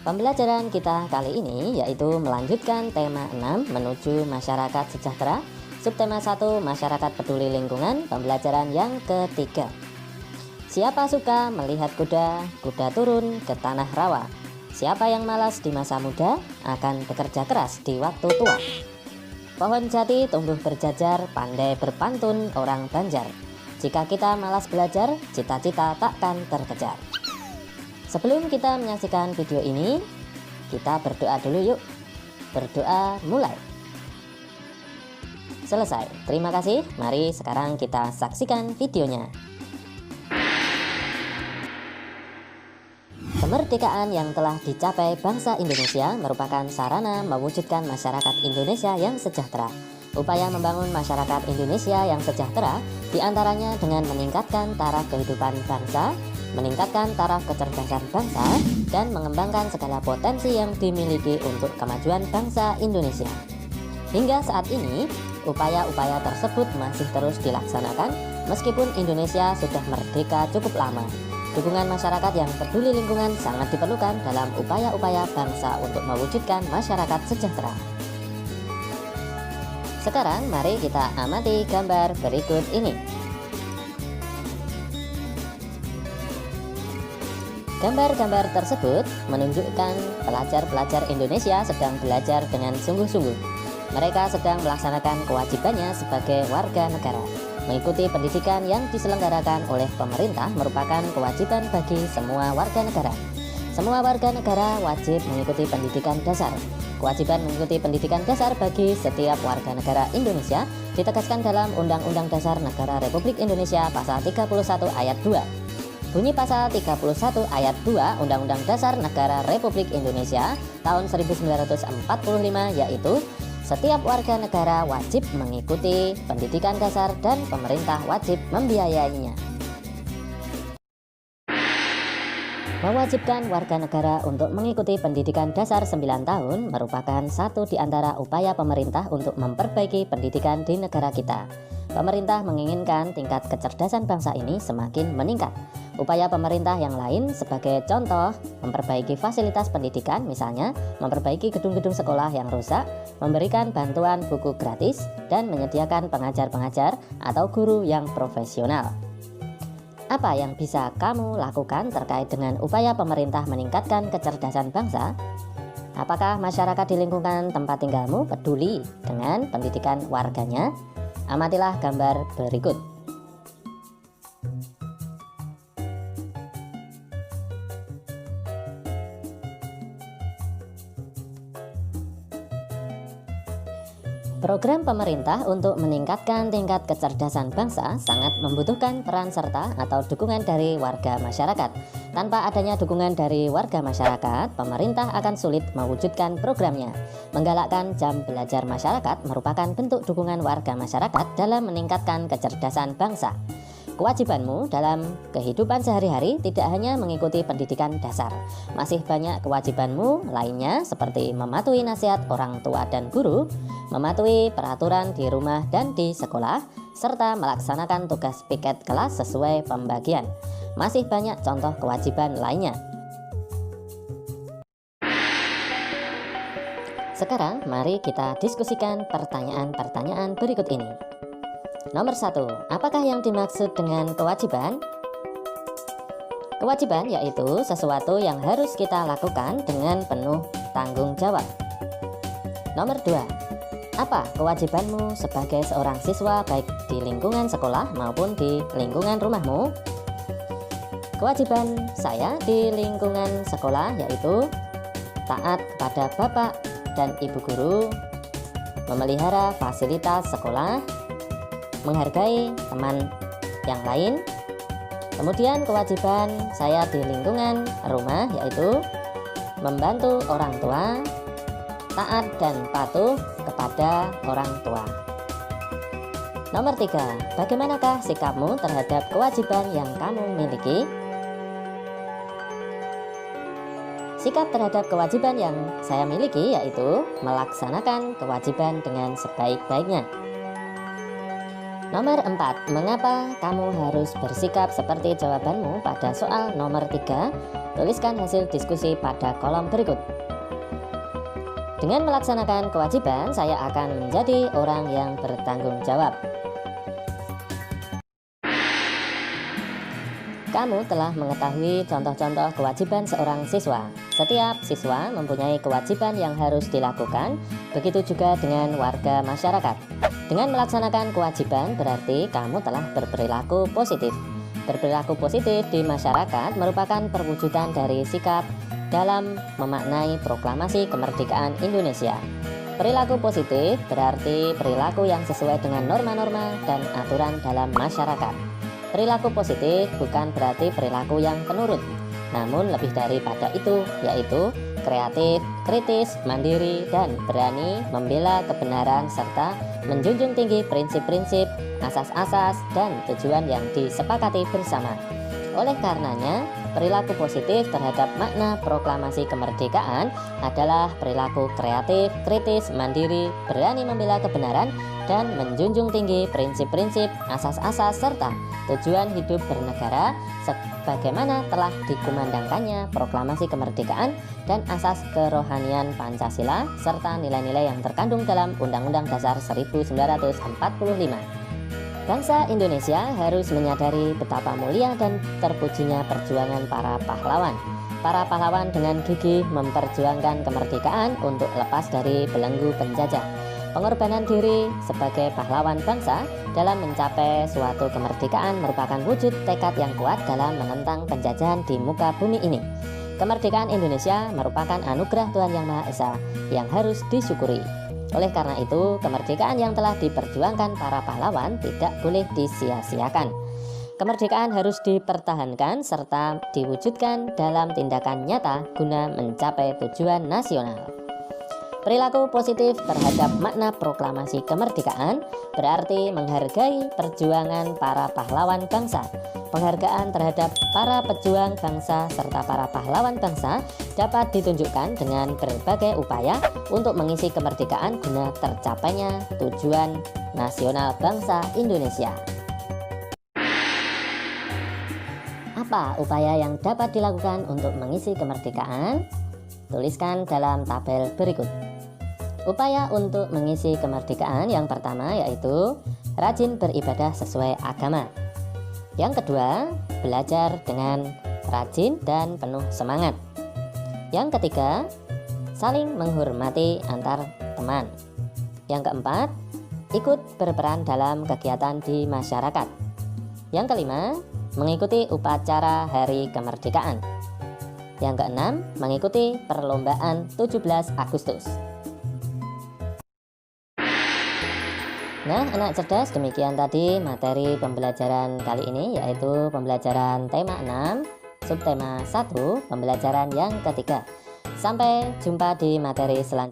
Pembelajaran kita kali ini yaitu melanjutkan tema 6 menuju masyarakat sejahtera, subtema 1 masyarakat peduli lingkungan, pembelajaran yang ketiga. Siapa suka melihat kuda, kuda turun ke tanah rawa. Siapa yang malas di masa muda akan bekerja keras di waktu tua. Pohon jati tumbuh berjajar, pandai berpantun orang Banjar. Jika kita malas belajar, cita-cita takkan terkejar. Sebelum kita menyaksikan video ini, kita berdoa dulu yuk. Berdoa mulai. Selesai. Terima kasih. Mari sekarang kita saksikan videonya. Kemerdekaan yang telah dicapai bangsa Indonesia merupakan sarana mewujudkan masyarakat Indonesia yang sejahtera. Upaya membangun masyarakat Indonesia yang sejahtera diantaranya dengan meningkatkan taraf kehidupan bangsa, meningkatkan taraf kecerdasan bangsa, dan mengembangkan segala potensi yang dimiliki untuk kemajuan bangsa Indonesia. Hingga saat ini, upaya-upaya tersebut masih terus dilaksanakan meskipun Indonesia sudah merdeka cukup lama. Dukungan masyarakat yang peduli lingkungan sangat diperlukan dalam upaya-upaya bangsa untuk mewujudkan masyarakat sejahtera. Sekarang mari kita amati gambar berikut ini. Gambar-gambar tersebut menunjukkan pelajar-pelajar Indonesia sedang belajar dengan sungguh-sungguh. Mereka sedang melaksanakan kewajibannya sebagai warga negara. Mengikuti pendidikan yang diselenggarakan oleh pemerintah merupakan kewajiban bagi semua warga negara. Semua warga negara wajib mengikuti pendidikan dasar. Kewajiban mengikuti pendidikan dasar bagi setiap warga negara Indonesia ditegaskan dalam Undang-Undang Dasar Negara Republik Indonesia Pasal 31 Ayat 2. Bunyi pasal 31 ayat 2 Undang-Undang Dasar Negara Republik Indonesia tahun 1945 yaitu setiap warga negara wajib mengikuti pendidikan dasar dan pemerintah wajib membiayainya. Mewajibkan warga negara untuk mengikuti pendidikan dasar 9 tahun merupakan satu di antara upaya pemerintah untuk memperbaiki pendidikan di negara kita. Pemerintah menginginkan tingkat kecerdasan bangsa ini semakin meningkat. Upaya pemerintah yang lain sebagai contoh memperbaiki fasilitas pendidikan, misalnya memperbaiki gedung-gedung sekolah yang rusak, memberikan bantuan buku gratis, dan menyediakan pengajar-pengajar atau guru yang profesional. Apa yang bisa kamu lakukan terkait dengan upaya pemerintah meningkatkan kecerdasan bangsa? Apakah masyarakat di lingkungan tempat tinggalmu peduli dengan pendidikan warganya? Amatilah gambar berikut. Program pemerintah untuk meningkatkan tingkat kecerdasan bangsa sangat membutuhkan peran serta atau dukungan dari warga masyarakat. Tanpa adanya dukungan dari warga masyarakat, pemerintah akan sulit mewujudkan programnya. Menggalakkan jam belajar masyarakat merupakan bentuk dukungan warga masyarakat dalam meningkatkan kecerdasan bangsa. Kewajibanmu dalam kehidupan sehari-hari tidak hanya mengikuti pendidikan dasar. Masih banyak kewajibanmu lainnya seperti mematuhi nasihat orang tua dan guru, mematuhi peraturan di rumah dan di sekolah, serta melaksanakan tugas piket kelas sesuai pembagian. Masih banyak contoh kewajiban lainnya. Sekarang mari kita diskusikan pertanyaan-pertanyaan berikut ini. Nomor 1, apakah yang dimaksud dengan kewajiban? Kewajiban yaitu sesuatu yang harus kita lakukan dengan penuh tanggung jawab. Nomor 2, apa kewajibanmu sebagai seorang siswa baik di lingkungan sekolah maupun di lingkungan rumahmu? Kewajiban saya di lingkungan sekolah yaitu taat kepada bapak dan ibu guru, memelihara fasilitas sekolah, menghargai teman yang lain. Kemudian kewajiban saya di lingkungan rumah yaitu membantu orang tua, taat dan patuh kepada orang tua. Nomor 3, bagaimanakah sikapmu terhadap kewajiban yang kamu miliki? Sikap terhadap kewajiban yang saya miliki yaitu melaksanakan kewajiban dengan sebaik-baiknya. Nomor 4, mengapa kamu harus bersikap seperti jawabanmu pada soal nomor 3? Tuliskan hasil diskusi pada kolom berikut. Dengan melaksanakan kewajiban, saya akan menjadi orang yang bertanggung jawab. Kamu telah mengetahui contoh-contoh kewajiban seorang siswa. Setiap siswa mempunyai kewajiban yang harus dilakukan, begitu juga dengan warga masyarakat. Dengan melaksanakan kewajiban berarti kamu telah berperilaku positif. Berperilaku positif di masyarakat merupakan perwujudan dari sikap dalam memaknai proklamasi kemerdekaan Indonesia. Perilaku positif berarti perilaku yang sesuai dengan norma-norma dan aturan dalam masyarakat. Perilaku positif bukan berarti perilaku yang penurut, namun lebih daripada itu, yaitu kreatif, kritis, mandiri, dan berani membela kebenaran serta menjunjung tinggi prinsip-prinsip, asas-asas, dan tujuan yang disepakati bersama. Oleh karenanya, perilaku positif terhadap makna proklamasi kemerdekaan adalah perilaku kreatif, kritis, mandiri, berani membela kebenaran, dan menjunjung tinggi prinsip-prinsip, asas-asas, serta tujuan hidup bernegara sebagaimana telah dikumandangkannya proklamasi kemerdekaan dan asas kerohanian Pancasila serta nilai-nilai yang terkandung dalam Undang-Undang Dasar 1945. Bangsa Indonesia harus menyadari betapa mulia dan terpujinya perjuangan para pahlawan. Para pahlawan dengan gigih memperjuangkan kemerdekaan untuk lepas dari belenggu penjajah. Pengorbanan diri sebagai pahlawan bangsa dalam mencapai suatu kemerdekaan merupakan wujud tekad yang kuat dalam menentang penjajahan di muka bumi ini. Kemerdekaan Indonesia merupakan anugerah Tuhan Yang Maha Esa yang harus disyukuri. Oleh karena itu, kemerdekaan yang telah diperjuangkan para pahlawan tidak boleh disia-siakan. Kemerdekaan harus dipertahankan serta diwujudkan dalam tindakan nyata guna mencapai tujuan nasional. Perilaku positif terhadap makna proklamasi kemerdekaan berarti menghargai perjuangan para pahlawan bangsa. Penghargaan terhadap para pejuang bangsa serta para pahlawan bangsa dapat ditunjukkan dengan berbagai upaya untuk mengisi kemerdekaan guna tercapainya tujuan nasional bangsa Indonesia. Apa upaya yang dapat dilakukan untuk mengisi kemerdekaan? Tuliskan dalam tabel berikut. Upaya untuk mengisi kemerdekaan yang pertama yaitu rajin beribadah sesuai agama. Yang kedua, belajar dengan rajin dan penuh semangat. Yang ketiga, saling menghormati antar teman. Yang keempat, ikut berperan dalam kegiatan di masyarakat. Yang kelima, mengikuti upacara Hari Kemerdekaan. Yang keenam, mengikuti perlombaan 17 Agustus. Nah, anak cerdas, demikian tadi materi pembelajaran kali ini, yaitu pembelajaran tema 6, subtema 1, pembelajaran yang ketiga. Sampai jumpa di materi selanjutnya.